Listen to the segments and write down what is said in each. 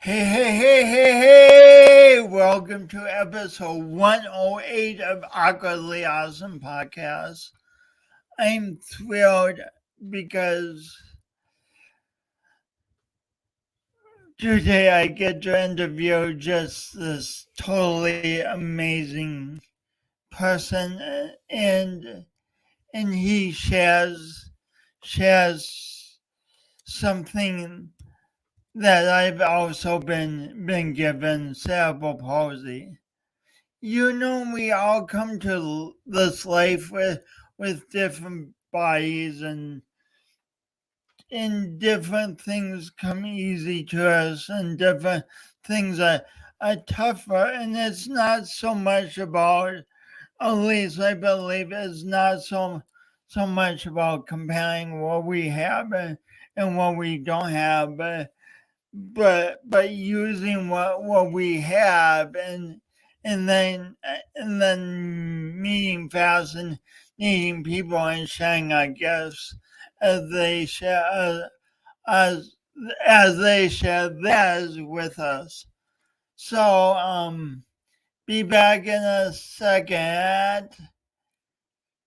Hey. Welcome to episode 108 of Awkwardly Awesome Podcast. I'm thrilled because today I get to interview just this totally amazing person, and he shares something that I've also been given, cerebral palsy. You know, we all come to this life with different bodies, and different things come easy to us, and different things are tougher. And it's not so much about, at least I believe, it's not so much about comparing what we have and what we don't have, but using what we have, and then meeting fascinating people and sharing our gifts as they share as as they share theirs with us. So be back in a second.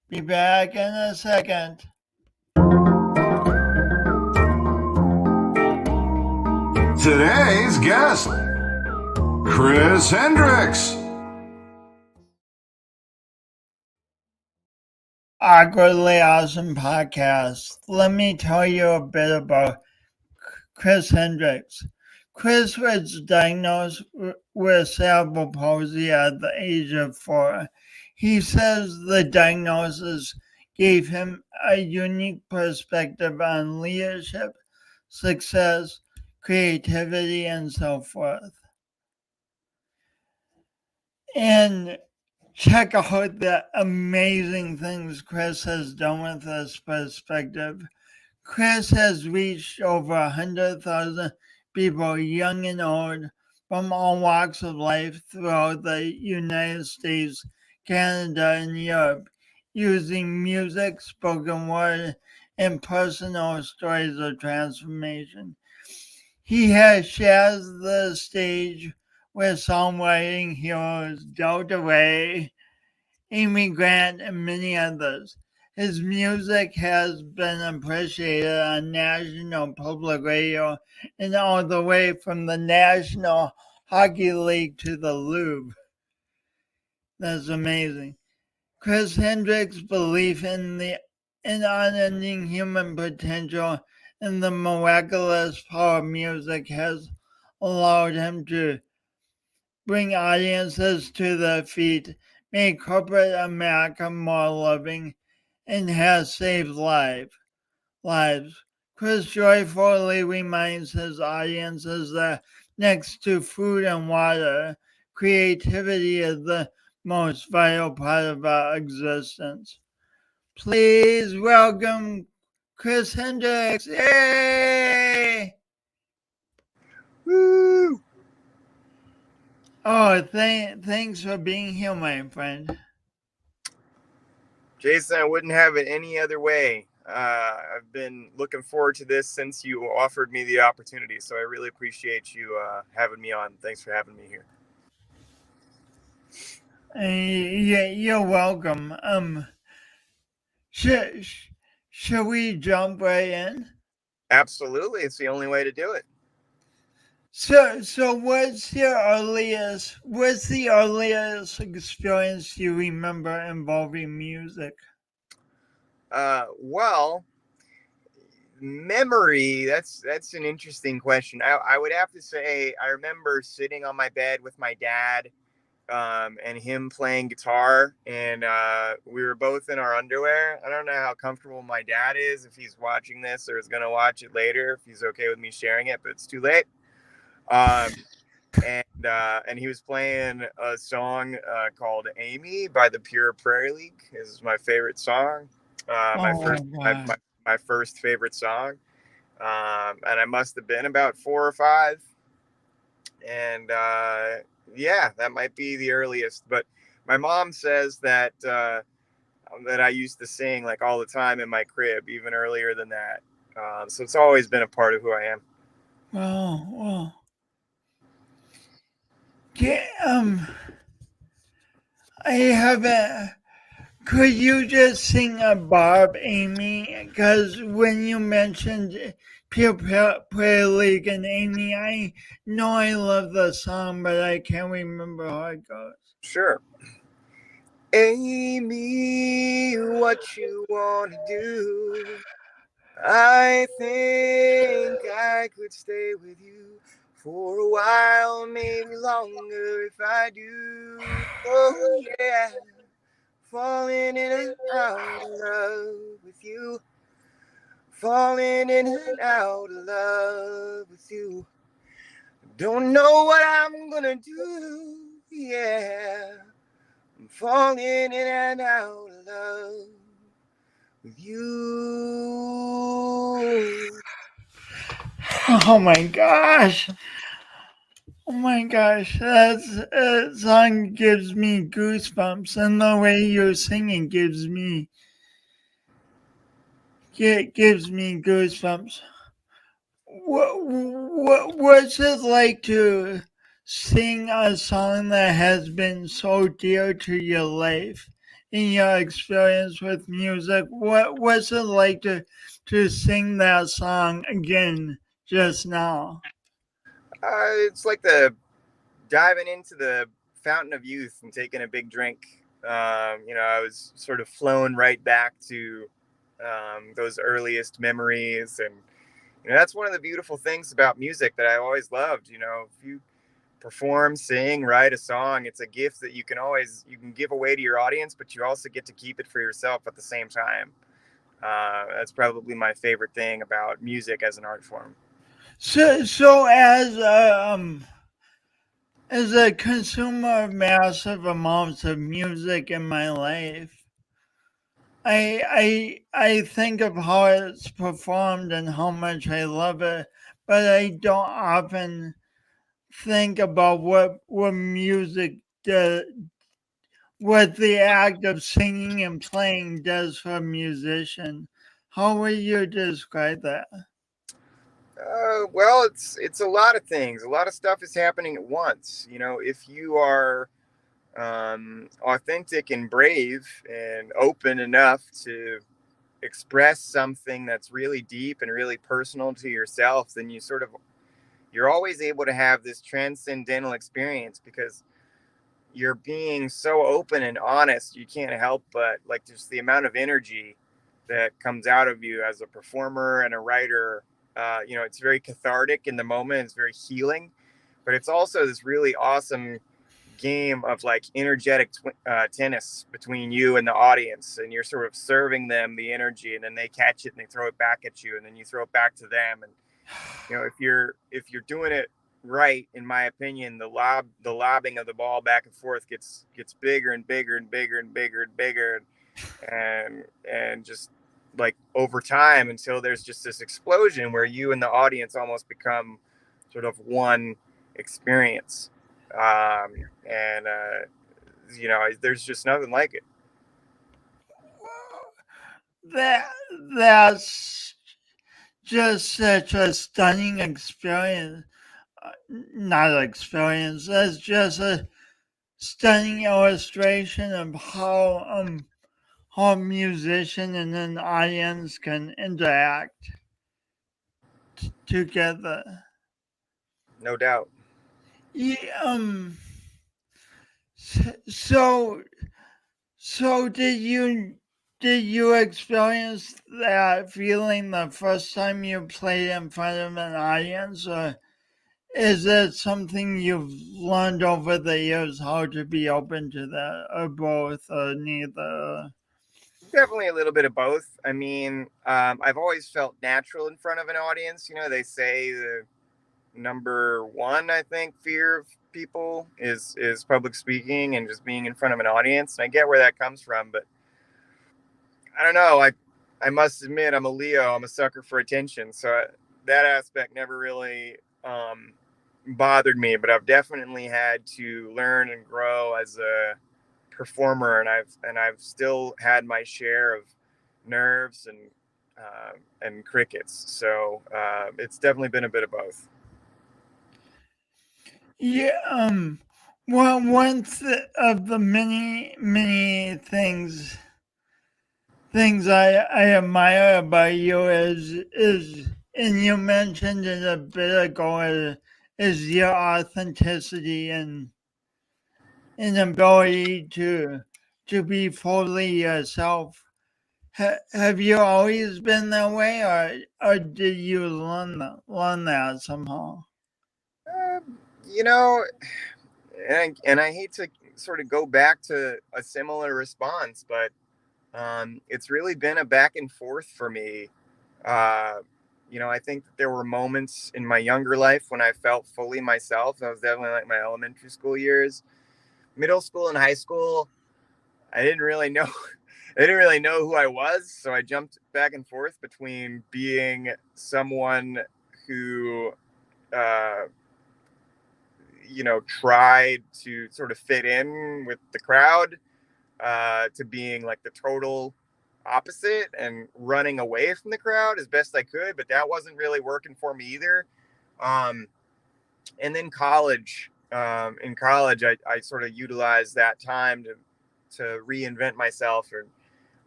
Be back in a second. Today's guest, Chris Hendricks. Awkwardly Awesome Podcast. Let me tell you a bit about Chris Hendricks. Chris was diagnosed with cerebral palsy at the age of 4. He says the diagnosis gave him a unique perspective on leadership, success, creativity, and so forth. And check out the amazing things Chris has done with this perspective. Chris has reached over 100,000 people, young and old, from all walks of life throughout the United States, Canada, and Europe, using music, spoken word, and personal stories of transformation. He has shared the stage with songwriting heroes Delta Rae, Amy Grant, and many others. His music has been appreciated on National Public Radio and all the way from the National Hockey League to the Louvre. That's amazing. Chris Hendricks' belief in unending human potential and the miraculous power of music has allowed him to bring audiences to their feet, make corporate America more loving, and has saved lives. Chris joyfully reminds his audiences that next to food and water, creativity is the most vital part of our existence. Please welcome Chris Hendricks. Yay! Woo! Oh, thanks for being here, my friend. Jason, I wouldn't have it any other way. I've been looking forward to this since you offered me the opportunity, so I really appreciate you having me on. Thanks for having me here. Yeah, you're welcome. Should we jump right in? Absolutely, it's the only way to do it. So what's the earliest experience you remember involving music? Well, memory, that's an interesting question. I would have to say I remember sitting on my bed with my dad and him playing guitar, and we were both in our underwear. I don't know how comfortable my dad is, if he's watching this or is going to watch it later, if he's okay with me sharing it, but it's too late. And he was playing a song called Amy by the Pure Prairie League. This is my favorite song. My first favorite song. And I must have been about 4 or 5. And yeah, that might be the earliest. But my mom says that I used to sing like all the time in my crib, even earlier than that. So it's always been a part of who I am. Well. I haven't. Could you just sing a Bob, Amy? Because when you mentioned Pure Prayer League and Amy, I know I love the song, but I can't remember how it goes. Sure. Amy, what you wanna do? I think I could stay with you for a while, maybe longer if I do. Oh yeah, falling in and out of love with you. Falling in and out of love with you. Don't know what I'm gonna do. Yeah, I'm falling in and out of love with you. Oh my gosh. Oh my gosh, that song gives me goosebumps, and the way you're singing gives me goosebumps. What's it like to sing a song that has been so dear to your life in your experience with music? What's it like to sing that song again just now? It's like the diving into the fountain of youth and taking a big drink. I was sort of flown right back to those earliest memories, and that's one of the beautiful things about music that I always loved. If you perform, sing, write a song, it's a gift that you can give away to your audience, but you also get to keep it for yourself at the same time. That's probably my favorite thing about music as an art form. So as a consumer of massive amounts of music in my life, I think of how it's performed and how much I love it, but I don't often think about what music does, what the act of singing and playing does for a musician. How would you describe that? Well, it's a lot of things. A lot of stuff is happening at once. If you are authentic and brave and open enough to express something that's really deep and really personal to yourself, then you're always able to have this transcendental experience because you're being so open and honest. You can't help but like just the amount of energy that comes out of you as a performer and a writer. It's very cathartic in the moment. It's very healing, but it's also this really awesome game of like energetic tennis between you and the audience, and you're sort of serving them the energy, and then they catch it and they throw it back at you, and then you throw it back to them. And if you're doing it right, in my opinion, the lobbing of the ball back and forth gets bigger and bigger and bigger and bigger and bigger, and just like over time until there's just this explosion where you and the audience almost become sort of one experience. And there's just nothing like it. That that's just such a stunning experience. Not experience. That's just a stunning illustration of how a musician and an audience can interact together. No doubt. Yeah, so so did you experience that feeling the first time you played in front of an audience, or is it something you've learned over the years how to be open to that, or both, or neither? Definitely a little bit of both. I mean, I've always felt natural in front of an audience. They say the number one, I think, fear of people is public speaking and just being in front of an audience. And I get where that comes from, but I don't know. I must admit, I'm a Leo. I'm a sucker for attention, so that aspect never really bothered me. But I've definitely had to learn and grow as a performer, and I've still had my share of nerves and crickets. So it's definitely been a bit of both. Yeah. Well, of the many things I admire about you is and you mentioned it a bit ago is your authenticity and ability to be fully yourself. Have you always been that way, or did you learn that somehow? You know, and I hate to sort of go back to a similar response, but it's really been a back and forth for me. Uh, I think that there were moments in my younger life when I felt fully myself. That was definitely like my elementary school years. Middle school and high school, I didn't really know. I didn't really know who I was, so I jumped back and forth between being someone who, uh, tried to sort of fit in with the crowd, to being like the total opposite and running away from the crowd as best I could, but that wasn't really working for me either. Um, and then college. In college, I sort of utilized that time to reinvent myself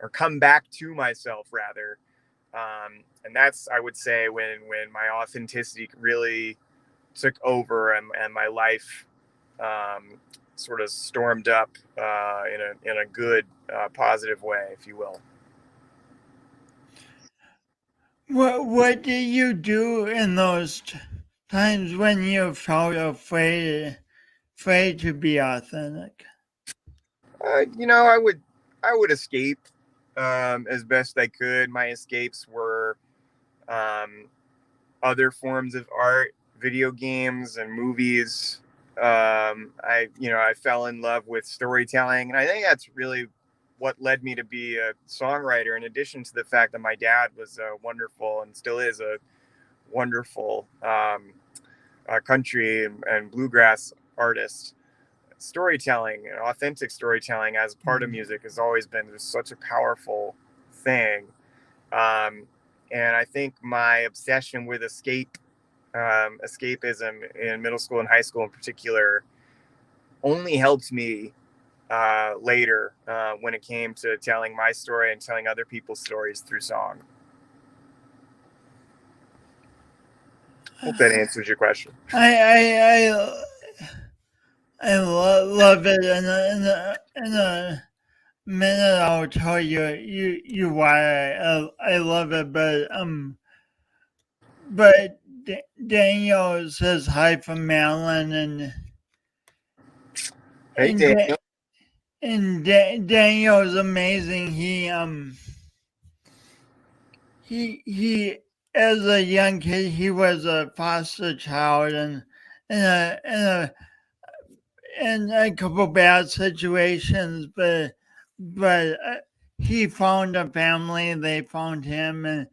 or come back to myself rather. And that's, I would say, when my authenticity really took over and my life um, sort of stormed up in a good, positive way, if you will. What did you do in those times when you felt afraid to be authentic? I would escape as best I could. My escapes were um, other forms of art, video games, and movies. I fell in love with storytelling, and I think that's really what led me to be a songwriter. In addition to the fact that my dad was a wonderful and still is a wonderful country and bluegrass artist, storytelling and authentic storytelling as part of music has always been just such a powerful thing. Um, and I think my obsession with escapism in middle school and high school in particular only helped me later when it came to telling my story and telling other people's stories through song. Hope that answers your question. I love it, in a minute I'll tell you why I love it, but Daniel says hi from Maryland, Hey, and Daniel. Daniel's amazing. He as a young kid he was a foster child and in a couple bad situations, but he found a family. They found him, and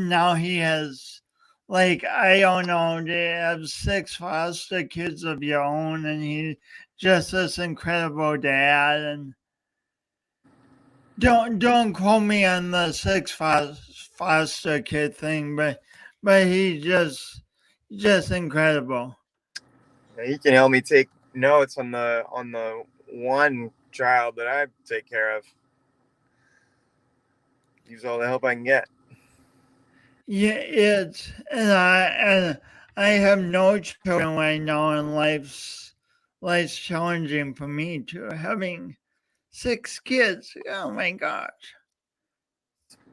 now he has, like, I don't know, they have 6 foster kids of your own, and he just this incredible dad. And don't quote me on the 6 foster kid thing, but he just incredible. He can help me take notes on the one child that I take care of. Use all the help I can get. Yeah, and I have no children right now, and life's challenging for me too. Having 6 kids, oh my gosh.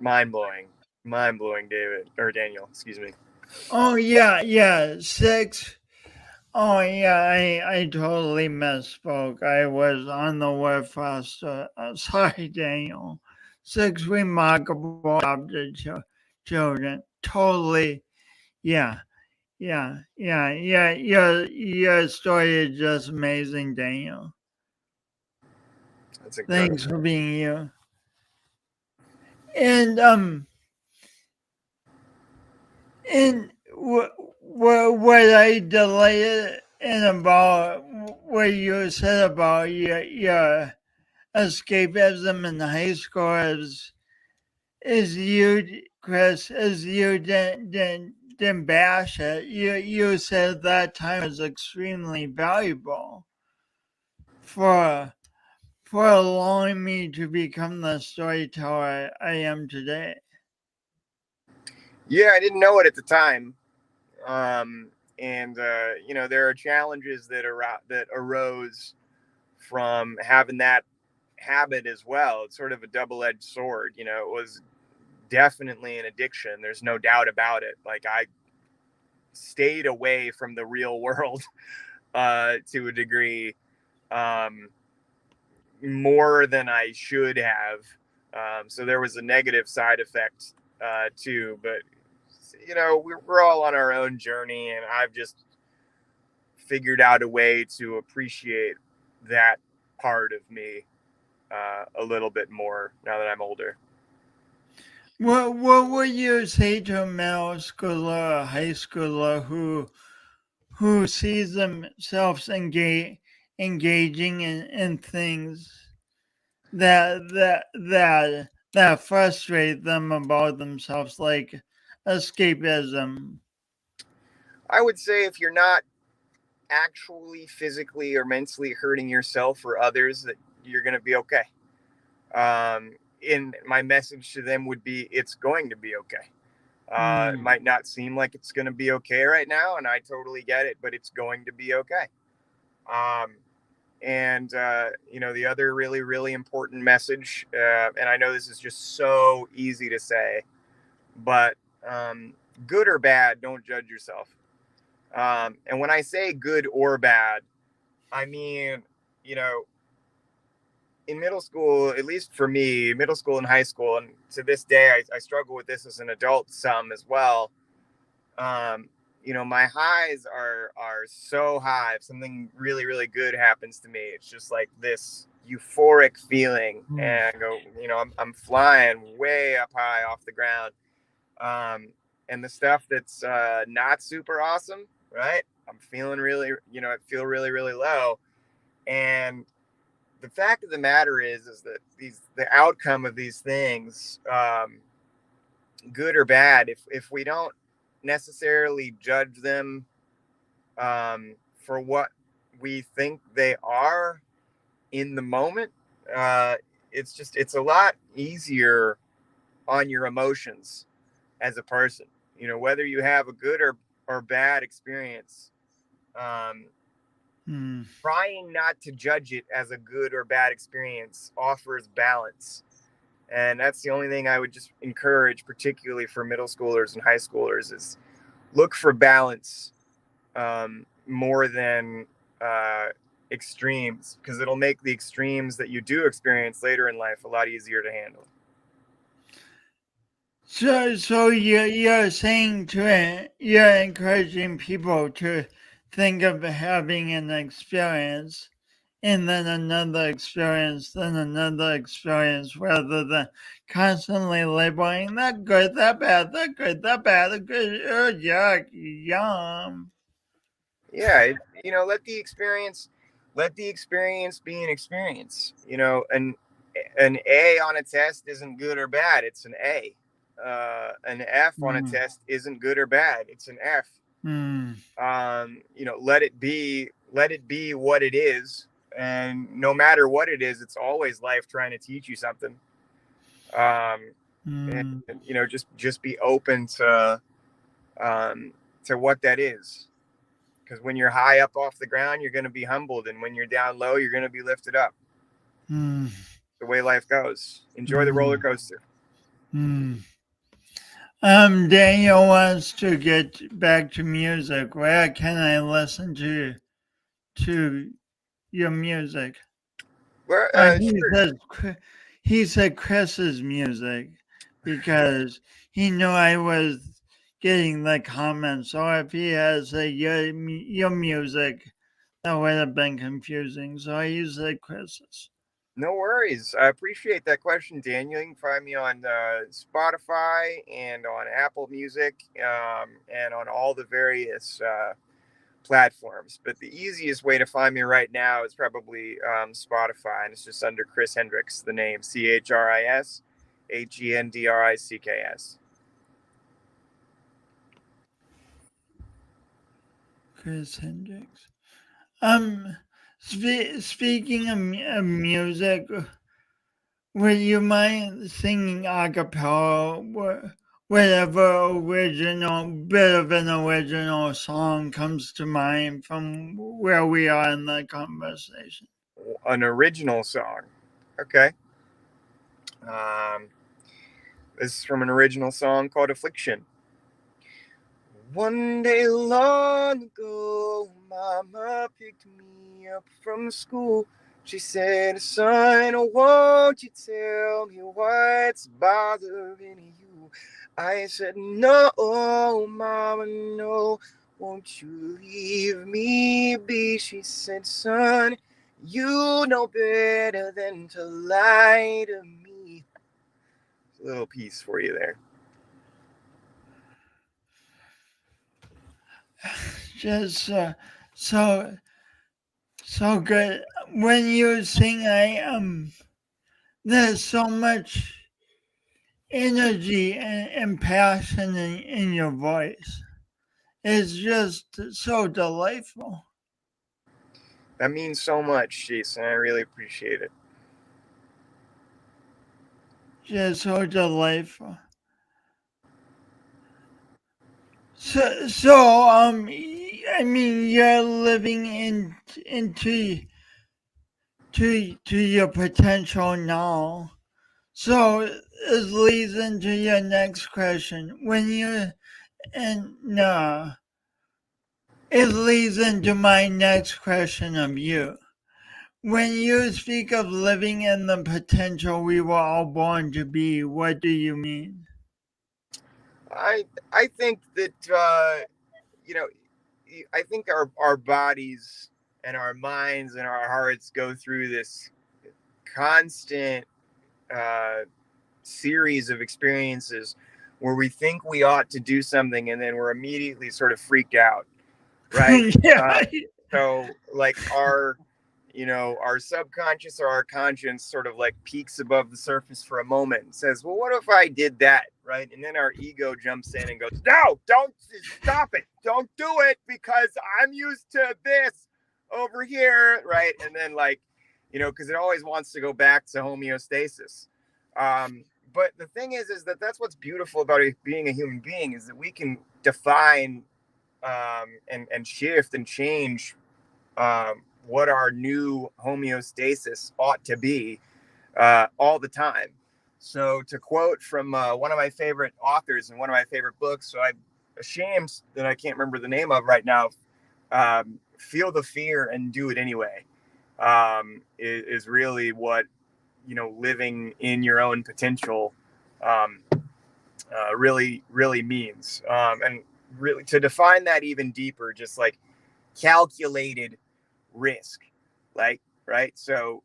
Mind blowing, David or Daniel. Excuse me. Oh yeah, 6. Oh yeah, I totally misspoke. I was on the word faster. Sorry, Daniel. 6 remarkable adopted children. Totally, yeah. Yeah. Your story is just amazing, Daniel. That's incredible. Thanks for being you. And what I delighted in about what you said about your escapism in high school is you, Chris, is you didn't bash it. You said that time was extremely valuable. for allowing me to become the storyteller I am today. Yeah, I didn't know it at the time. And there are challenges that arose from having that habit as well. It's sort of a double-edged sword. It was definitely an addiction. There's no doubt about it. Like, I stayed away from the real world to a degree, more than I should have. So there was a negative side effect too. But we're all on our own journey, and I've just figured out a way to appreciate that part of me a little bit more now that I'm older. What would you say to a middle schooler or high schooler who sees themselves engaging in things that frustrate them about themselves, like escapism? I would say if you're not actually physically or mentally hurting yourself or others, that you're going to be okay. And my message to them would be, it's going to be okay. It might not seem like it's going to be okay right now, and I totally get it, but it's going to be okay. And the other really, really important message, and I know this is just so easy to say, but good or bad, don't judge yourself. And when I say good or bad, I mean, in middle school, at least for me, middle school and high school, and to this day, I struggle with this as an adult some as well. My highs are so high. If something really, really good happens to me, it's just like this euphoric feeling, and I go, I'm flying way up high off the ground. And the stuff that's not super awesome, right? I'm feeling really, I feel really, really low. And the fact of the matter is that the outcome of these things, good or bad, if we don't necessarily judge them for what we think they are in the moment, it's a lot easier on your emotions as a person. Whether you have a good or bad experience, trying not to judge it as a good or bad experience offers balance. And that's the only thing I would just encourage, particularly for middle schoolers and high schoolers, is look for balance more than extremes, because it'll make the extremes that you do experience later in life a lot easier to handle. So you're saying you're encouraging people to think of having an experience and then another experience, then another experience, rather than constantly labeling that good, that bad, that good, that bad, that good, yuck, yum. Yeah, let the experience be an experience. An A on a test isn't good or bad; it's an A. An F on a test isn't good or bad; it's an F. Let it be what it is, and no matter what it is, it's always life trying to teach you something. And just be open to what that is, because when you're high up off the ground, you're going to be humbled, and when you're down low, you're going to be lifted up. The way life goes. Enjoy the roller coaster. Daniel wants to get back to music. Where can I listen to your music? Well, sure. He said Chris's music because he knew I was getting the comments. So if he has your music, that would have been confusing. So I said Chris's. No worries. I appreciate that question, Daniel. You can find me on Spotify and on Apple Music, and on all the various platforms. But the easiest way to find me right now is probably Spotify, and it's just under Chris Hendricks, the name ChrisHendricks. Chris Hendricks. Speaking of music, would you mind singing a cappella, whatever bit of an original song comes to mind from where we are in the conversation? An original song. Okay. Um, this is from an original song called Affliction. One day long ago, Mama picked me up from school. She said, son, won't you tell me what's bothering you? I said, no, Mama, no. Won't you leave me be? She said, son, you know better than to lie to me. A little piece for you there. Just so so good. When you sing, there's so much energy and passion in your voice. It's just so delightful. That means so much, Jason. I really appreciate it. Just so delightful. I mean, you're living into to your potential now. So it leads into your next question. It leads into my next question of you. When you speak of living in the potential we were all born to be, what do you mean? I think that you know, I think our bodies and our minds and our hearts go through this constant uh, series of experiences where we think we ought to do something and then we're immediately sort of freaked out, right? Yeah. So like our subconscious or our conscience sort of like peeks above the surface for a moment and says, well, what if I did that, right? And then our ego jumps in and goes, no, don't, stop it, don't do it, because I'm used to this over here, right? And then like, because it always wants to go back to homeostasis. But the thing is that that's what's beautiful about being a human being, is that we can define and shift and change what our new homeostasis ought to be all the time. So, to quote from one of my favorite authors and one of my favorite books, so I'm ashamed that I can't remember the name of right now. Feel the fear and do it anyway is really what living in your own potential really means. And really, to define that even deeper, just like calculated risk, like, right? So,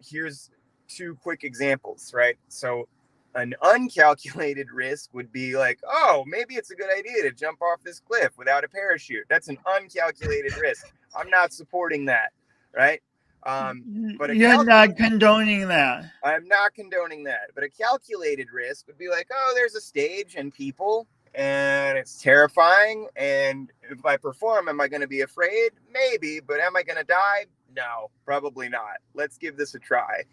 here's two quick examples, right? So, an uncalculated risk would be like, oh, maybe it's a good idea to jump off this cliff without a parachute. That's an uncalculated risk. I'm not supporting that, right? But You're not condoning that. I'm not condoning that. But a calculated risk would be like, oh, there's a stage and people, and it's terrifying. And if I perform, am I going to be afraid? Maybe. But am I going to die? No, probably not. Let's give this a try.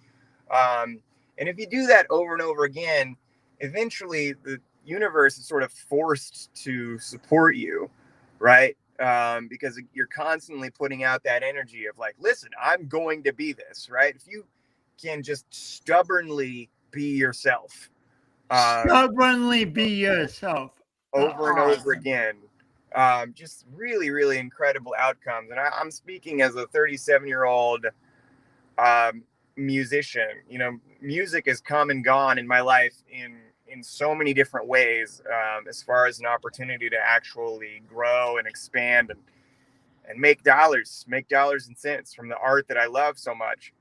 And if you do that over and over again, eventually the universe is sort of forced to support you, right? Because you're constantly putting out that energy of like, listen, I'm going to be this, right? If you can just stubbornly be yourself, Stubbornly be yourself. over and over Awesome. again, just really, really incredible outcomes. And I'm speaking as a 37-year-old musician. Music has come and gone in my life in so many different ways, as far as an opportunity to actually grow and expand and make dollars and cents from the art that I love so much.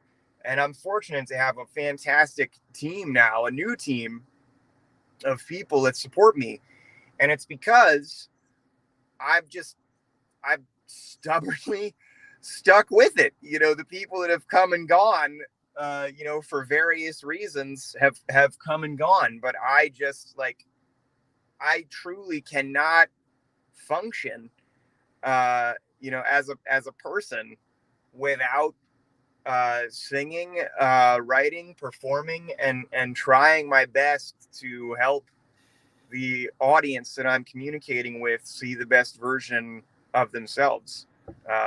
And I'm fortunate to have a fantastic team now, a new team of people that support me. And it's because I've stubbornly stuck with it. The people that have come and gone, for various reasons have come and gone. But I truly cannot function, as a person, without singing, writing, performing, and trying my best to help the audience that I'm communicating with see the best version of themselves,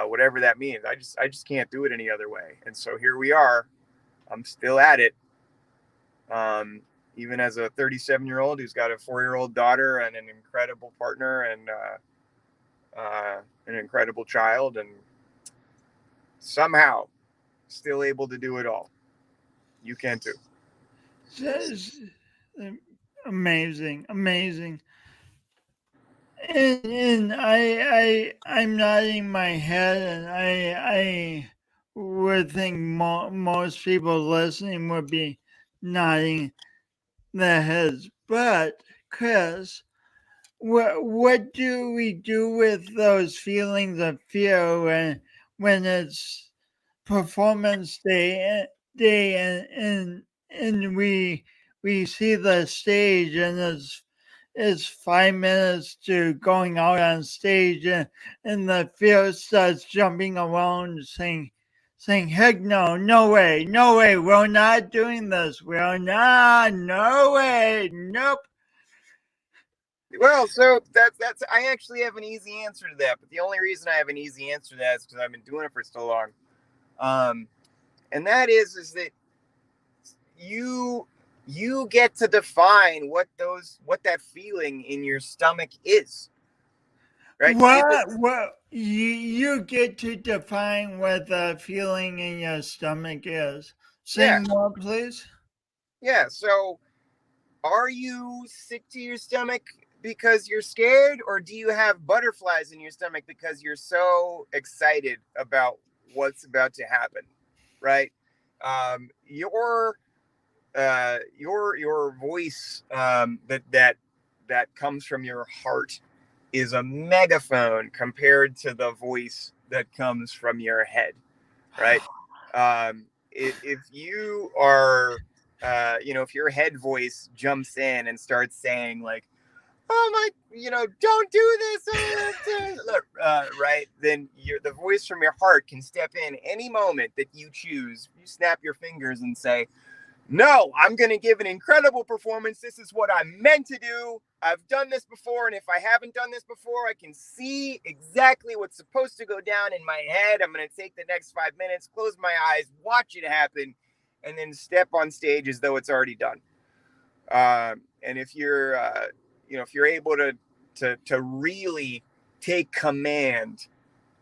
whatever that means. I just can't do it any other way. And so here we are. I'm still at it. Even as a 37-year-old who's got a 4-year-old daughter and an incredible partner and an incredible child, and somehow still able to do it all. You can too. Just amazing, amazing. And I'm nodding my head, and I would think most people listening would be nodding their heads. But Chris, what do we do with those feelings of fear when it's performance day and we see the stage, and it's 5 minutes to going out on stage, and the fear starts jumping around saying heck no way, we're not doing this, we're not, no way, nope. Well, so that's I actually have an easy answer to that, but the only reason I have an easy answer to that is because I've been doing it for so long. And that is that you get to define what that feeling in your stomach is. Right? What you get to define what the feeling in your stomach is. Say more, please. Yeah. So, are you sick to your stomach because you're scared, or do you have butterflies in your stomach because you're so excited about what's about to happen? Right? Your voice, that comes from your heart, is a megaphone compared to the voice that comes from your head, right? If you are, if your head voice jumps in and starts saying like, "Oh my, don't do this," right? Then the voice from your heart can step in any moment that you choose. You snap your fingers and say, "No, I'm going to give an incredible performance. This is what I'm meant to do. I've done this before. And if I haven't done this before, I can see exactly what's supposed to go down in my head. I'm going to take the next 5 minutes, close my eyes, watch it happen, and then step on stage as though it's already done." And if you're, if you're able to really take command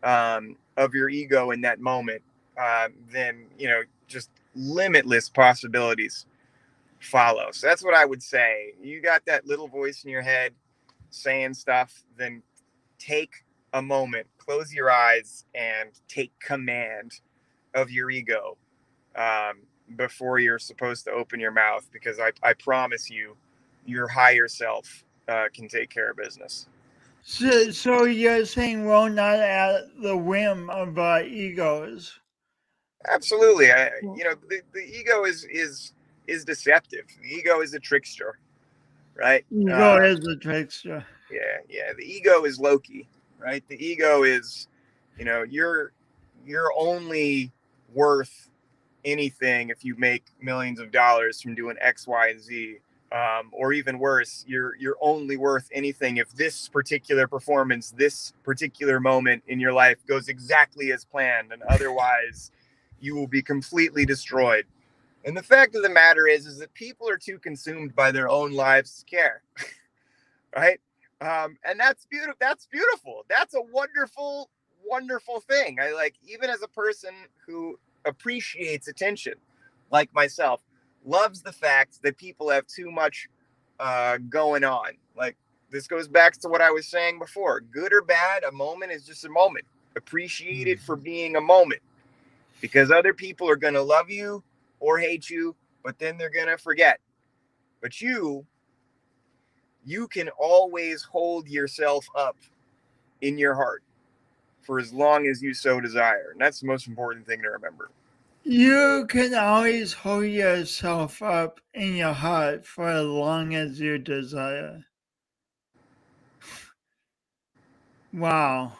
of your ego in that moment, then, just limitless possibilities follow. So that's what I would say. You got that little voice in your head saying stuff, then take a moment, close your eyes, and take command of your ego before you're supposed to open your mouth, because I promise you, your higher self can take care of business. So you're saying we're not at the whim of our egos? Absolutely. The ego is deceptive. The ego is a trickster, right? Ego is a trickster. Yeah. The ego is Loki, right? The ego is, you're only worth anything if you make millions of dollars from doing X, Y, and Z. Or even worse, you're only worth anything if this particular performance, this particular moment in your life goes exactly as planned, and otherwise you will be completely destroyed. And the fact of the matter is that people are too consumed by their own lives to care, right? And that's beautiful. That's beautiful. That's a wonderful, wonderful thing. I like, even as a person who appreciates attention, like myself, loves the fact that people have too much going on. Like, this goes back to what I was saying before. Good or bad, a moment is just a moment. Appreciate it for being a moment, because other people are going to love you or hate you, but then they're going to forget. But you can always hold yourself up in your heart for as long as you so desire. And that's the most important thing to remember. You can always hold yourself up in your heart for as long as you desire. Wow.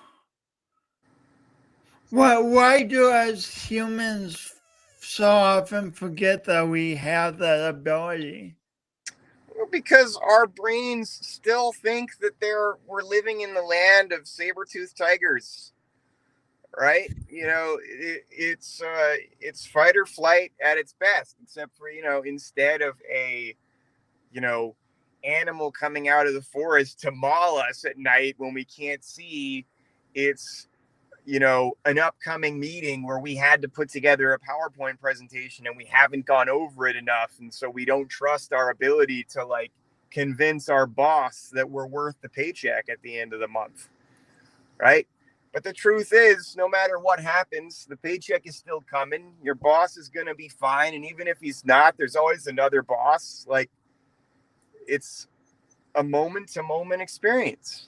Why do us humans so often forget that we have that ability? Because our brains still think that we're living in the land of saber-toothed tigers, right? It's fight or flight at its best, except for instead of a you know animal coming out of the forest to maul us at night when we can't see. It's an upcoming meeting where we had to put together a PowerPoint presentation and we haven't gone over it enough. And so we don't trust our ability to like convince our boss that we're worth the paycheck at the end of the month. Right. But the truth is, no matter what happens, the paycheck is still coming. Your boss is going to be fine. And even if he's not, there's always another boss. Like, it's a moment to moment experience.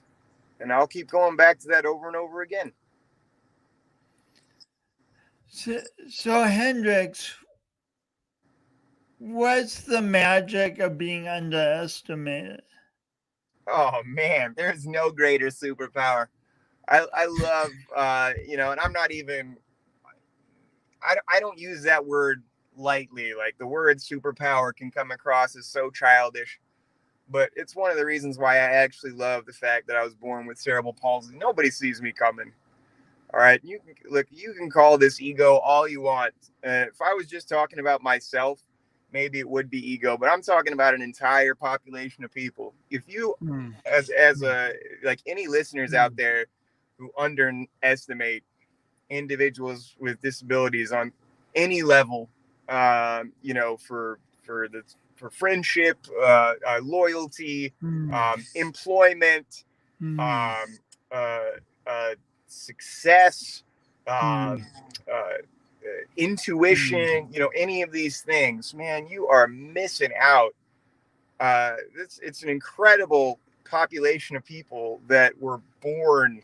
And I'll keep going back to that over and over again. So Hendricks, what's the magic of being underestimated? Oh man, there's no greater superpower. I love and I'm not even I don't use that word lightly. Like, the word superpower can come across as so childish, but it's one of the reasons why I actually love the fact that I was born with cerebral palsy. Nobody sees me coming. All right, you can call this ego all you want. If I was just talking about myself, maybe it would be ego, but I'm talking about an entire population of people. If you, as a like any listeners out there who underestimate individuals with disabilities on any level, for friendship, loyalty, employment, um, uh, success, intuition, any of these things, man, you are missing out. It's an incredible population of people that were born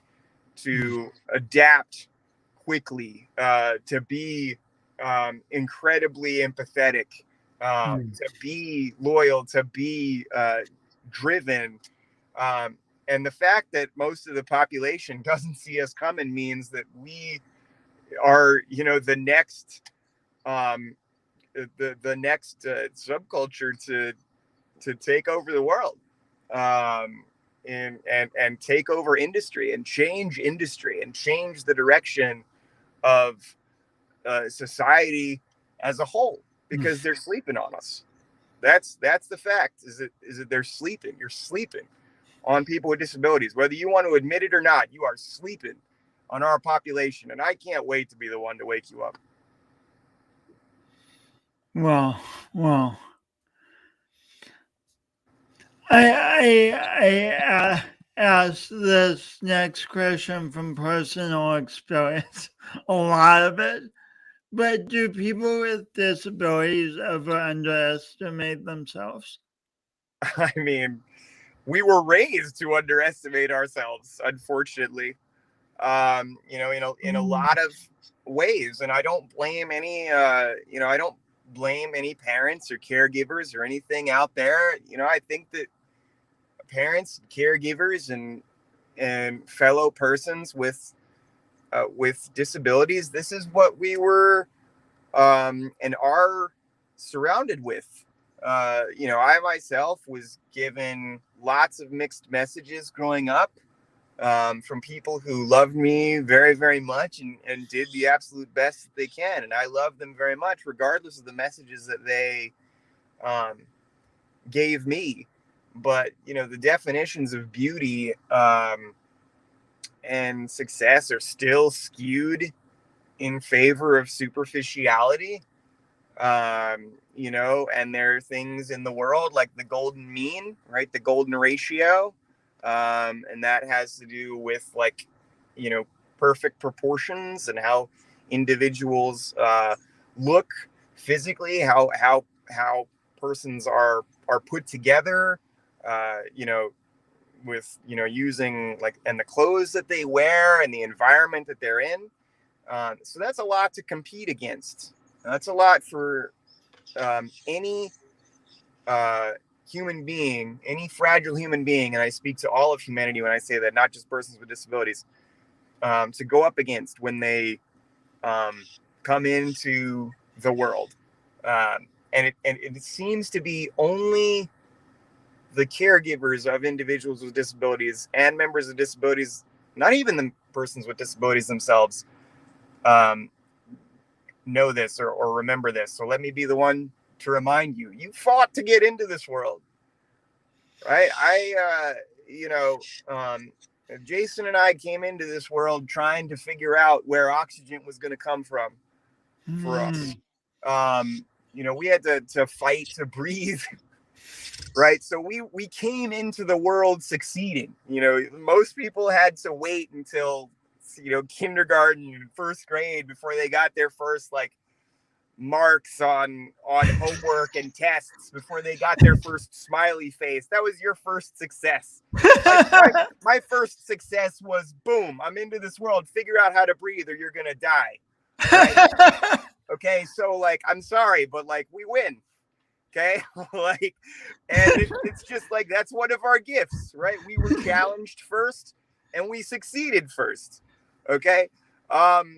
to adapt quickly, to be incredibly empathetic, to be loyal, to be driven. And the fact that most of the population doesn't see us coming means that we are, the next, the next subculture to take over the world, and take over industry and change the direction of society as a whole, because they're sleeping on us. That's the fact. Is that they're sleeping. You're sleeping on people with disabilities, whether you want to admit it or not. You are sleeping on our population, and I can't wait to be the one to wake you up. Well, I ask this next question from personal experience, a lot of it. But do people with disabilities ever underestimate themselves? I mean, we were raised to underestimate ourselves, unfortunately. In a lot of ways, and I don't blame I don't blame any parents or caregivers or anything out there. I think that parents, caregivers, and fellow persons with disabilities, this is what we were and are surrounded with. I myself was given lots of mixed messages growing up, from people who loved me very, very much and did the absolute best that they can. And I love them very much, regardless of the messages that they gave me. But, the definitions of beauty and success are still skewed in favor of superficiality. And there are things in the world like the golden mean, right? The golden ratio. And that has to do with perfect proportions and how individuals look physically, how persons are put together, with using and the clothes that they wear and the environment that they're in. So that's a lot to compete against. That's a lot for any human being, any fragile human being, and I speak to all of humanity when I say that, not just persons with disabilities, to go up against when they come into the world. And it seems to be only the caregivers of individuals with disabilities and members of disabilities, not even the persons with disabilities themselves, know this or remember this. So let me be the one to remind you, you fought to get into this world, right? Jason and I came into this world trying to figure out where oxygen was going to come from for us. We had to fight to breathe, right? So we came into the world succeeding. Most people had to wait until kindergarten and first grade before they got their first marks on homework and tests, before they got their first smiley face. That was your first success. My first success was, boom, I'm into this world, figure out how to breathe or you're gonna die, right? Okay, so I'm sorry, but we win. Okay, it's just that's one of our gifts, right? We were challenged first and we succeeded first. Okay. So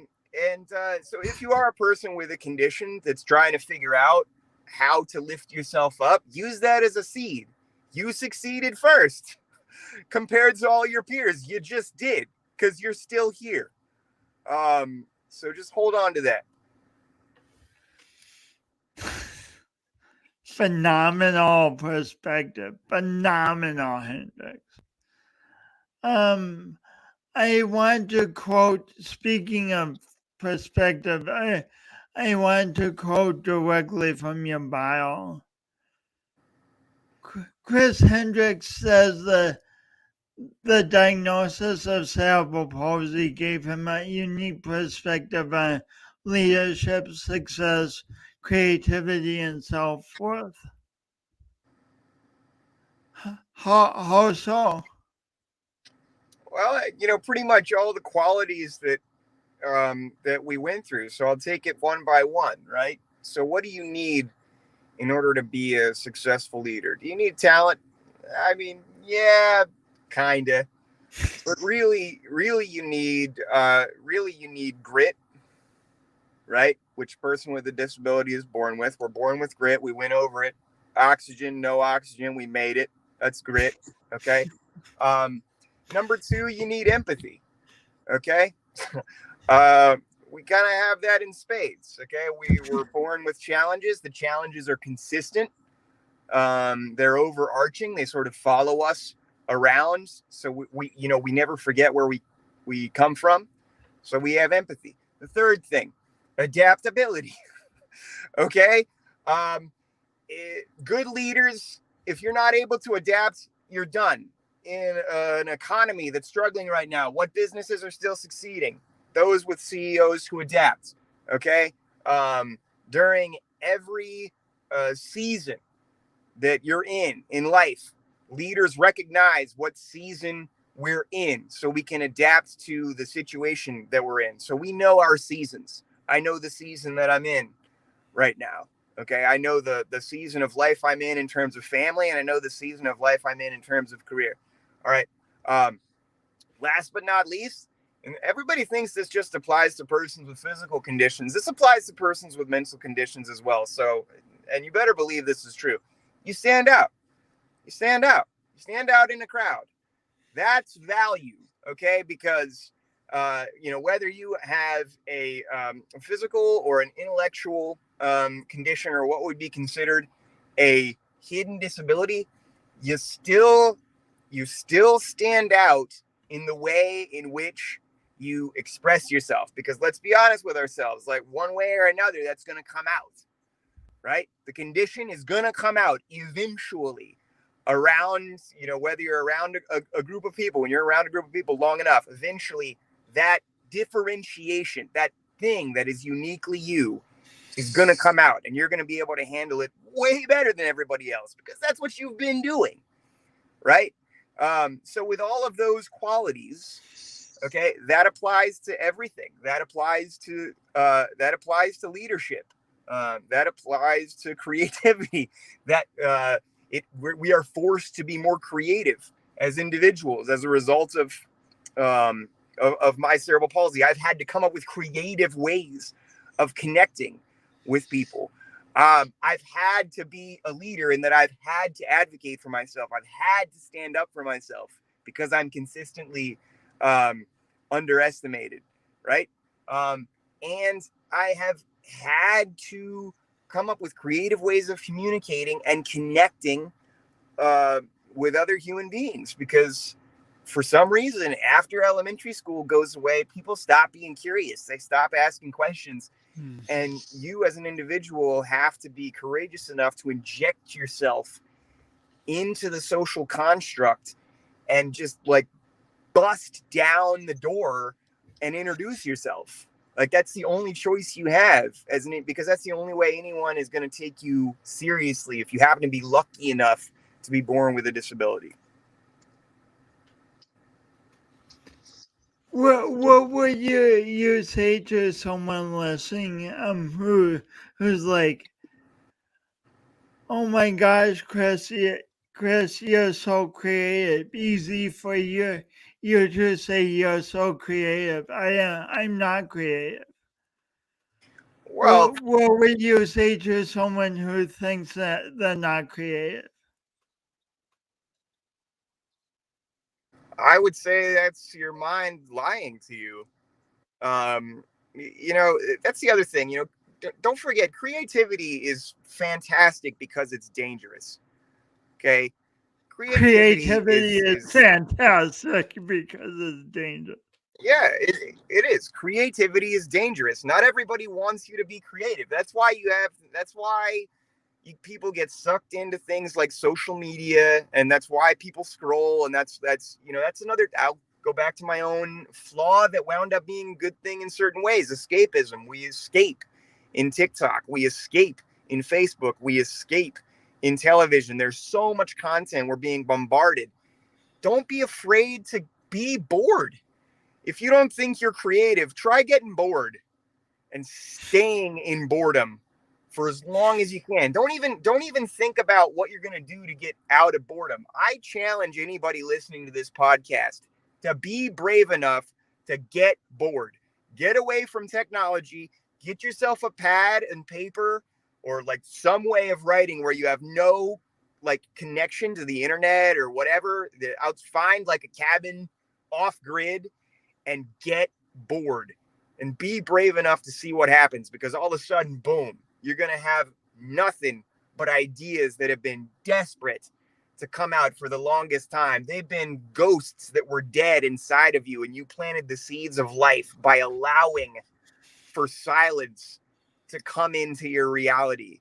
if you are a person with a condition that's trying to figure out how to lift yourself up, use that as a seed. You succeeded first compared to all your peers. You just did, because you're still here. So just hold on to that. Phenomenal perspective. Phenomenal, Hendricks. I want to quote, speaking of perspective, I want to quote directly from your bio. Chris Hendricks says the diagnosis of cerebral palsy gave him a unique perspective on leadership, success, creativity, and self-worth. How so? Well, pretty much all the qualities that we went through. So I'll take it one by one, right? So what do you need in order to be a successful leader? Do you need talent? I mean, yeah, kind of. But really you need grit, right? Which person with a disability is born with. We're born with grit. We went over it. Oxygen, no oxygen, we made it. That's grit. Okay. Number two, you need empathy. Okay. We kind of have that in spades. Okay. We were born with challenges. The challenges are consistent. They're overarching. They sort of follow us around. So we never forget where we come from. So we have empathy. The third thing, adaptability. Okay. Good leaders, if you're not able to adapt, you're done. In an economy that's struggling right now, what businesses are still succeeding? Those with CEOs who adapt. Okay. During every season that you're in life, leaders recognize what season we're in so we can adapt to the situation that we're in. So we know our seasons. I know the season that I'm in right now. Okay. I know the season of life I'm in terms of family, and I know the season of life I'm in terms of career. All right. Last but not least, and everybody thinks this just applies to persons with physical conditions. This applies to persons with mental conditions as well. So, and you better believe this is true. You stand out. You stand out. You stand out in a crowd. That's value. Okay. Because, whether you have a physical or an intellectual condition, or what would be considered a hidden disability, you still stand out in the way in which you express yourself. Because let's be honest with ourselves, one way or another, that's going to come out, right? The condition is going to come out eventually around, whether you're around a group of people, when you're around a group of people long enough, eventually that differentiation, that thing that is uniquely you, is going to come out, and you're going to be able to handle it way better than everybody else, because that's what you've been doing, right? So with all of those qualities, okay, that applies to everything. That applies to leadership. That applies to creativity. That we are forced to be more creative as individuals as a result of of my cerebral palsy, I've had to come up with creative ways of connecting with people. I've had to be a leader in that I've had to advocate for myself. I've had to stand up for myself because I'm consistently underestimated, right? And I have had to come up with creative ways of communicating and connecting uh, with other human beings because for some reason, after elementary school goes away, people stop being curious. They stop asking questions. And you as an individual have to be courageous enough to inject yourself into the social construct and just like bust down the door and introduce yourself. Like that's the only choice you have as an, because that's the only way anyone is going to take you seriously if you happen to be lucky enough to be born with a disability. What would you say to someone listening who's like, oh my gosh, Chris, you're so creative. Easy for you to say you're so creative. I'm not creative. Well, What would you say to someone who thinks that they're not creative? I would say that's your mind lying to you. You know, that's the other thing. You know, don't forget, creativity is fantastic because it's dangerous. Okay, creativity Creativity is is fantastic because it's dangerous. yeah, it is. Creativity is dangerous. Not everybody wants you to be creative. That's why you have. That's why people get sucked into things like social media, and that's why people scroll. And that's you know that's another. I'll go back to my own flaw that wound up being a good thing in certain ways. Escapism. We escape in TikTok. We escape in Facebook. We escape in television. There's so much content. We're being bombarded. Don't be afraid to be bored. If you don't think you're creative, try getting bored and staying in boredom for as long as you can. Don't even think about what you're going to do to get out of boredom. I challenge anybody listening to this podcast to be brave enough to get bored. Get away from technology, get yourself a pad and paper or like some way of writing where you have no like connection to the internet or whatever. Find like a cabin off grid and get bored and be brave enough to see what happens because all of a sudden, boom, you're going to have nothing but ideas that have been desperate to come out for the longest time. They've been ghosts that were dead inside of you, and you planted the seeds of life by allowing for silence to come into your reality.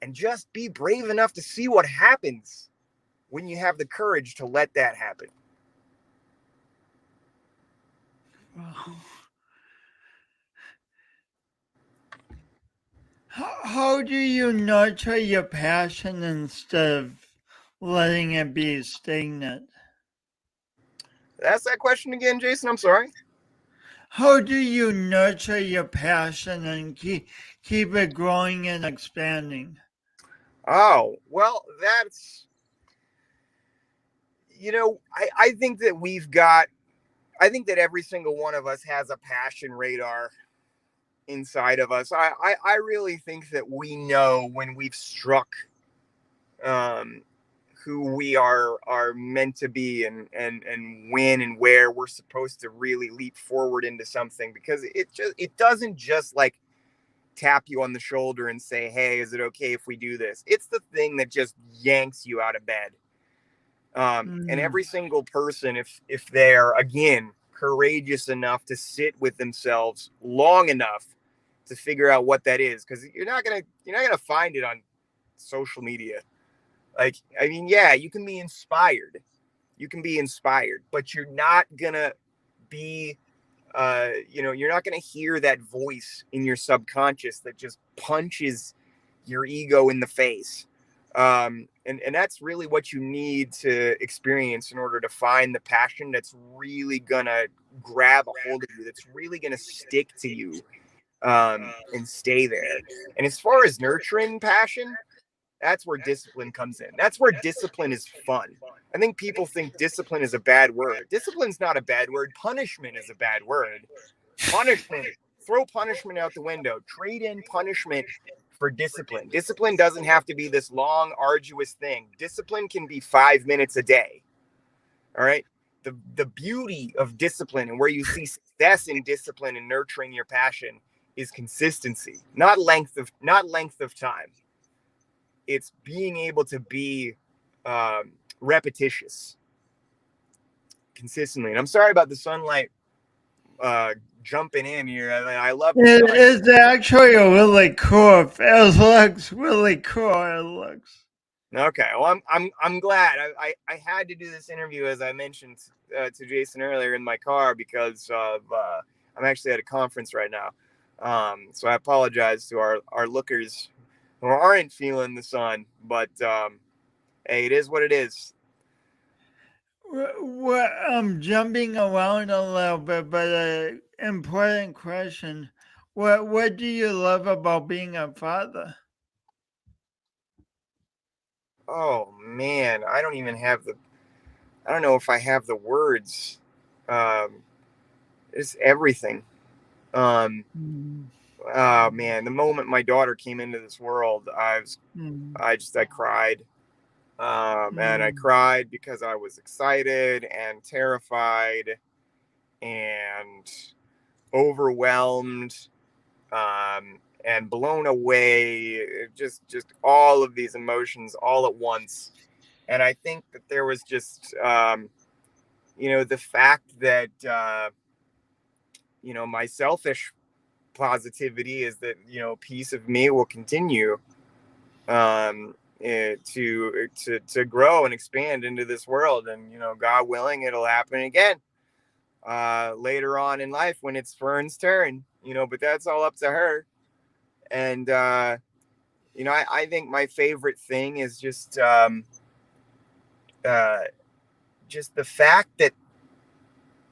And just be brave enough to see what happens when you have the courage to let that happen. How do you nurture your passion instead of letting it be stagnant? Ask that question again, Jason. I'm sorry. How do you nurture your passion and keep it growing and expanding? Oh, well, that's, you know, I think that I think that every single one of us has a passion radar inside of us. I really think that we know when we've struck um, who we are meant to be and when and where we're supposed to really leap forward into something because it doesn't just like tap you on the shoulder and say, hey, is it okay if we do this? It's the thing that just yanks you out of bed. And every single person, if they're again courageous enough to sit with themselves long enough to figure out what that is, because you're not gonna find it on social media. Like, I mean, yeah, you can be inspired, but you're not gonna be you're not going to hear that voice in your subconscious that just punches your ego in the face. And that's really what you need to experience in order to find the passion that's really going to grab a hold of you, that's really going to stick to you and stay there. And as far as nurturing passion, That's where discipline comes in. That's where discipline is fun. I think people think discipline is a bad word. Discipline's not a bad word. Punishment is a bad word. Punishment. Throw punishment out the window. Trade in punishment for discipline. Discipline doesn't have to be this long, arduous thing. Discipline can be 5 minutes a day. All right. The beauty of discipline and where you see success in discipline and nurturing your passion is consistency, not length of time. It's being able to be repetitious consistently. And I'm sorry about the sunlight jumping in here. I love the sun. It's actually a really cool. It looks really cool. It looks. Okay, well, I'm glad. I had to do this interview, as I mentioned to Jason earlier, in my car because of I'm actually at a conference right now. So I apologize to our lookers who aren't feeling the sun, but hey, it is what it is. I'm jumping around a little bit, but an important question. What do you love about being a father? Oh man, I don't know if I have the words. It's everything. Oh man, the moment my daughter came into this world, I cried. And I cried because I was excited and terrified and overwhelmed, and blown away. Just all of these emotions all at once. And I think that there was just, the fact that, my selfish positivity is that, a piece of me will continue to grow and expand into this world. And, God willing, it'll happen again later on in life when it's Fern's turn, but that's all up to her. And, I think my favorite thing is just the fact that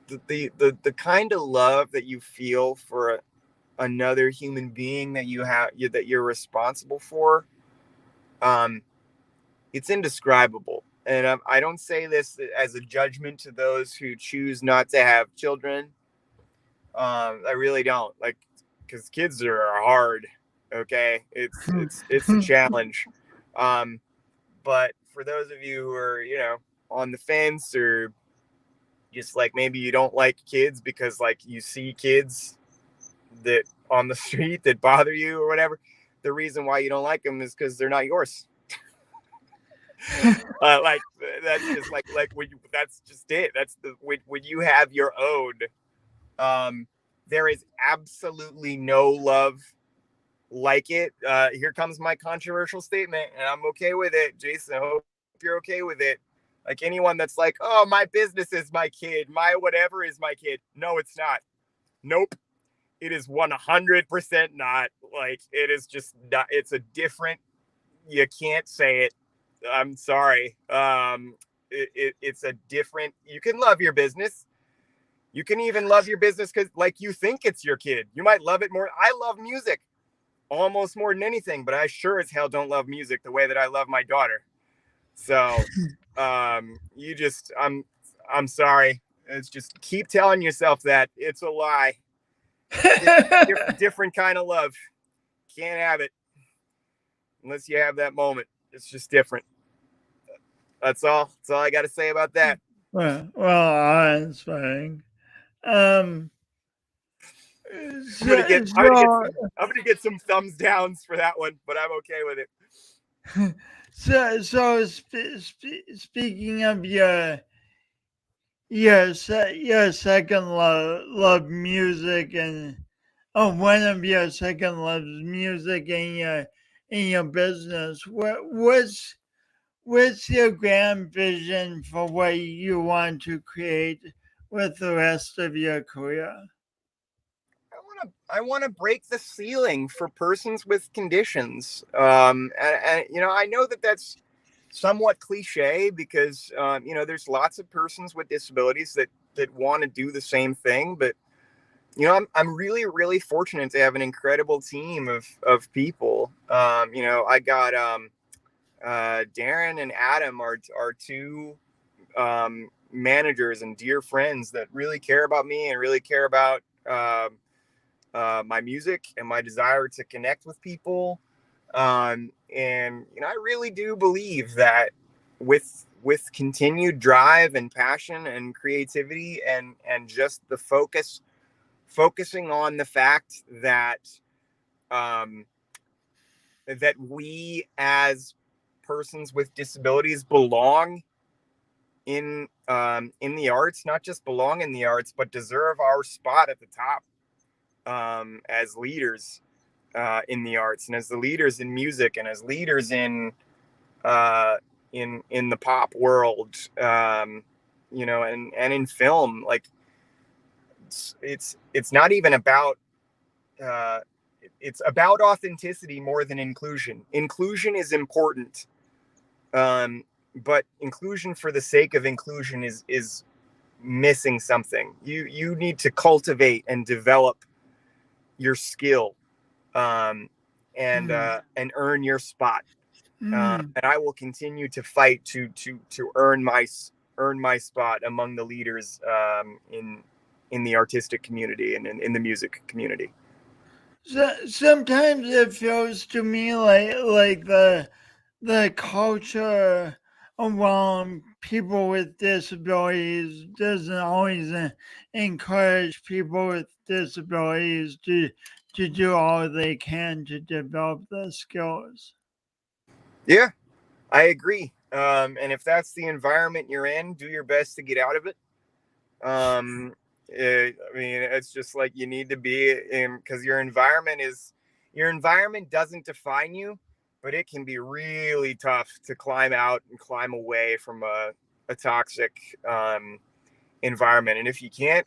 the kind of love that you feel for another human being that you're responsible for, it's indescribable. And I don't say this as a judgment to those who choose not to have children. I really don't, because kids are hard. Okay, it's a challenge. But for those of you who are on the fence, or just maybe you don't like kids because you see kids that on the street that bother you or whatever, the reason why you don't like them is because they're not yours. That's just that's just it. That's when you have your own. There is absolutely no love like it. Here comes my controversial statement, and I'm okay with it, Jason. I hope you're okay with it. Anyone that's oh, my business is my kid, my whatever is my kid. No, it's not. Nope. It is 100% not. It is just not. It's a different. You can't say it. I'm sorry. It's a different. You can love your business. You can even love your business because you think it's your kid. You might love it more. I love music almost more than anything, but I sure as hell don't love music the way that I love my daughter. So, I'm sorry. It's just keep telling yourself that it's a lie. Different kind of love. Can't have it unless you have that moment. It's just different. That's all I got to say about that. Well, inspiring. I'm gonna get some thumbs downs for that one, but I'm okay with it. So speaking of your second love music, and one of your second loves, music, in your business, what's your grand vision for what you want to create with the rest of your career? I want to break the ceiling for persons with conditions. And I know that that's somewhat cliche because, there's lots of persons with disabilities that want to do the same thing. But, I'm really, really fortunate to have an incredible team of people. I got Darren and Adam are two managers and dear friends that really care about me and really care about my music and my desire to connect with people. And I really do believe that with continued drive and passion and creativity and just the focusing on the fact that that we as persons with disabilities belong in the arts, not just belong in the arts, but deserve our spot at the top as leaders in the arts and as the leaders in music and as leaders uh, in the pop world, and in film. Like it's not even about it's about authenticity more than inclusion. Inclusion is important, but inclusion for the sake of inclusion is missing something. You need to cultivate and develop your skill, and earn your spot. And I will continue to fight to earn my spot among the leaders in the artistic community and in the music community. So, sometimes it feels to me like the culture around people with disabilities doesn't always encourage people with disabilities to do all they can to develop the skills. Yeah, I agree. And if that's the environment you're in, do your best to get out of it. I mean, it's just like you need to be in, because your environment doesn't define you, but it can be really tough to climb out and climb away from a toxic environment. And if you can't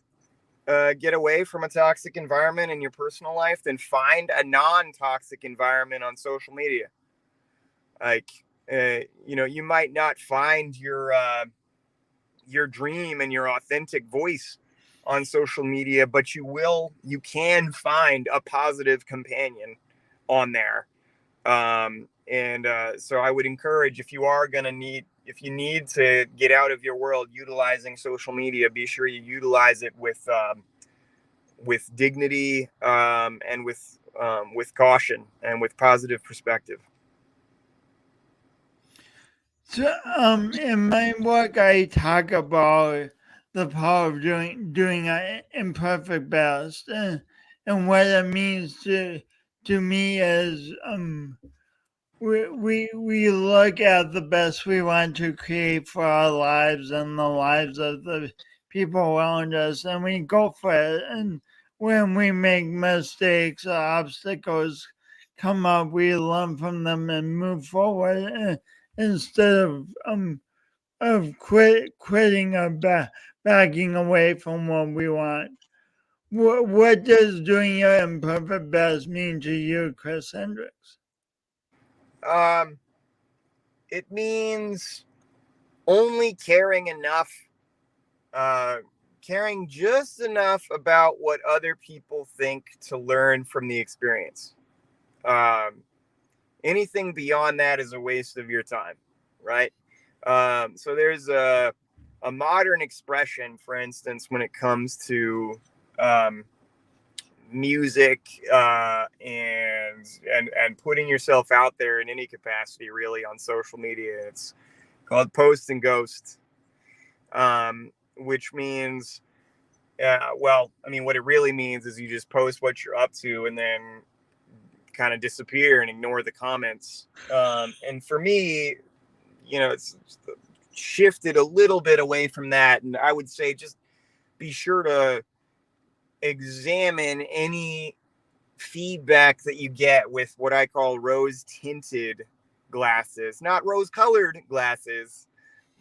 get away from a toxic environment in your personal life, then find a non-toxic environment on social media. Like, you might not find your dream and your authentic voice on social media, but you can find a positive companion on there. So I would encourage, if you need to get out of your world utilizing social media, be sure you utilize it with dignity, and with caution and with positive perspective. So, in my work, I talk about the power of doing an imperfect best, and what it means to me is we look at the best we want to create for our lives and the lives of the people around us, and we go for it. And when we make mistakes or obstacles come up, we learn from them and move forward, instead of quitting or backing away from what we want. What does doing your imperfect best mean to you, Chris Hendricks? Um, it means only caring just enough about what other people think to learn from the experience. Um, Anything beyond that is a waste of your time, right? So there's a modern expression, for instance, when it comes to um, music, and putting yourself out there in any capacity, really, on social media. It's called post and ghost, which means, well, I mean, what it really means is you just post what you're up to and then kind of disappear and ignore the comments. And for me, it's shifted a little bit away from that. And I would say just be sure to examine any feedback that you get with what I call rose tinted glasses, not rose colored glasses,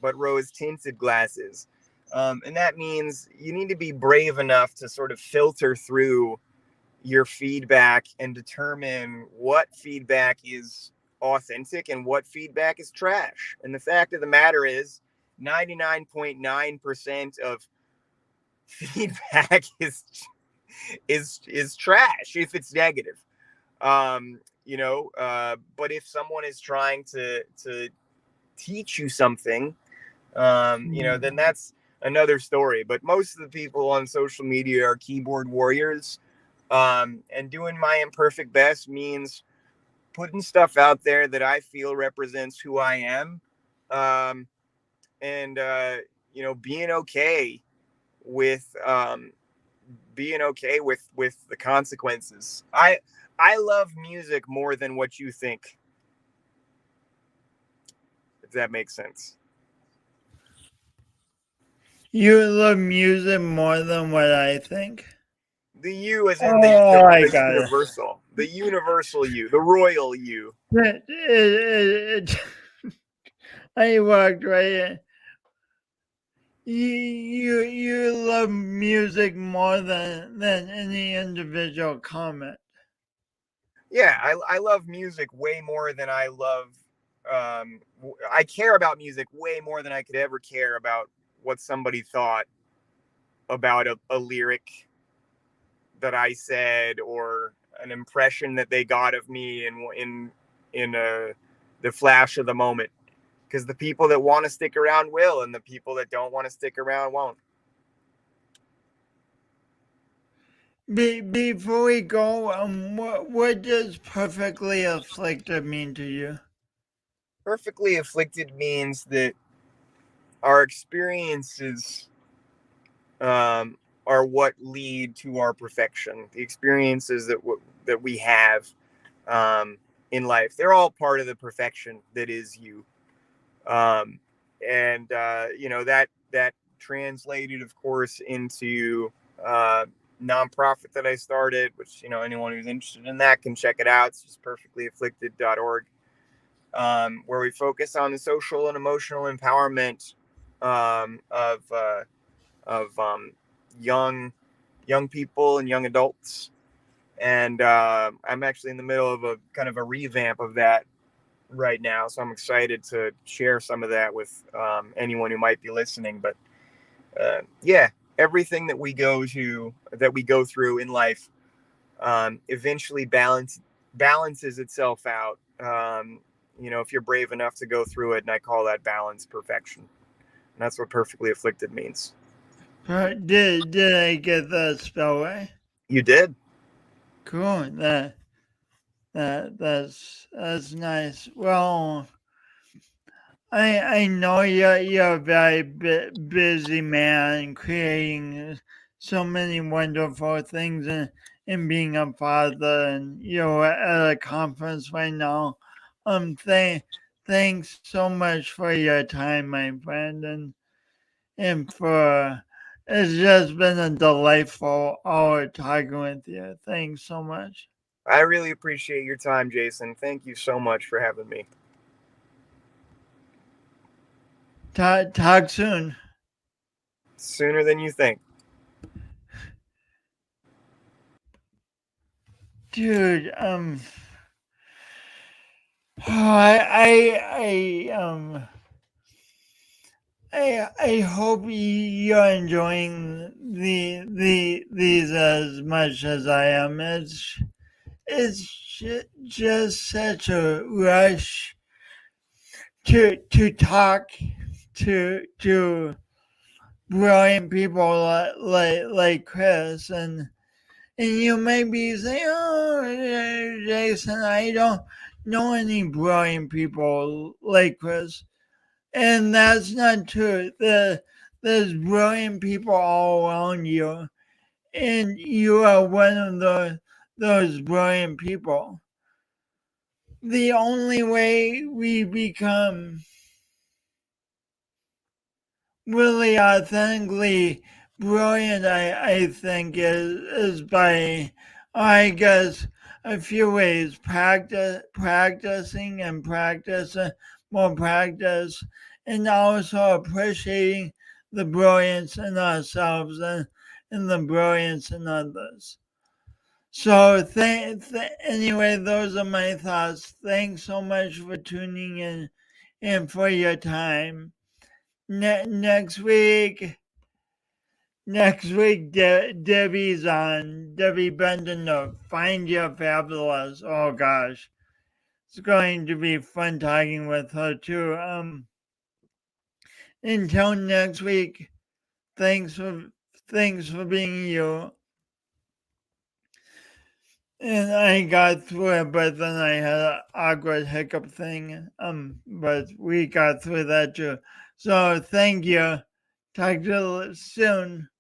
but rose tinted glasses. And that means you need to be brave enough to sort of filter through your feedback and determine what feedback is authentic and what feedback is trash. And the fact of the matter is 99.9% of feedback is trash if it's negative. but if someone is trying to teach you something, then that's another story. But most of the people on social media are keyboard warriors. And doing my imperfect best means putting stuff out there that I feel represents who I am. And being okay with the consequences. I love music more than what you think, if that makes sense. You love music more than what I think. The you as in I the got universal, the universal you, the royal you. I walked right in. You love music more than any individual comment. Yeah, I love music way more than I love. I care about music way more than I could ever care about what somebody thought about a lyric that I said, or an impression that they got of me in the flash of the moment. Because the people that want to stick around will, and the people that don't want to stick around won't. Before we go, what does perfectly afflicted mean to you? Perfectly afflicted means that our experiences are what lead to our perfection. The experiences that we have in life, they're all part of the perfection that is you. And that translated, of course, into nonprofit that I started, which anyone who's interested in that can check it out. It's just perfectlyafflicted.org, where we focus on the social and emotional empowerment of young people and young adults. And I'm actually in the middle of a kind of a revamp of that right now, so I'm excited to share some of that with anyone who might be listening. But everything that we go through in life eventually balances itself out. If you're brave enough to go through it, and I call that balance perfection. And that's what perfectly afflicted means. Did I get that spell right? You did. Cool. That's nice. Well, I know you're a very busy man, creating so many wonderful things, and being a father, and you're at a conference right now. Thanks so much for your time, my friend, and for it's just been a delightful hour talking with you. Thanks so much. I really appreciate your time, Jason. Thank you so much for having me. Talk soon. Sooner than you think. Dude, I hope you're enjoying these as much as I am. It's just such a rush to talk to brilliant people like Chris, and you may be saying, "Oh, Jason, I don't know any brilliant people like Chris," and that's not true. There's brilliant people all around you, and you are one of those brilliant people. The only way we become really authentically brilliant, I think, is by, I guess, a few ways: practicing and practicing, more practice, and also appreciating the brilliance in ourselves and the brilliance in others. So anyway, those are my thoughts. Thanks so much for tuning in and for your time. Next week, Debbie's on. Debbie Bendon of Find Your Fabulous. Oh gosh, it's going to be fun talking with her too. Until next week, thanks for being you. And I got through it, but then I had an awkward hiccup thing. But we got through that too. So thank you. Talk to you soon.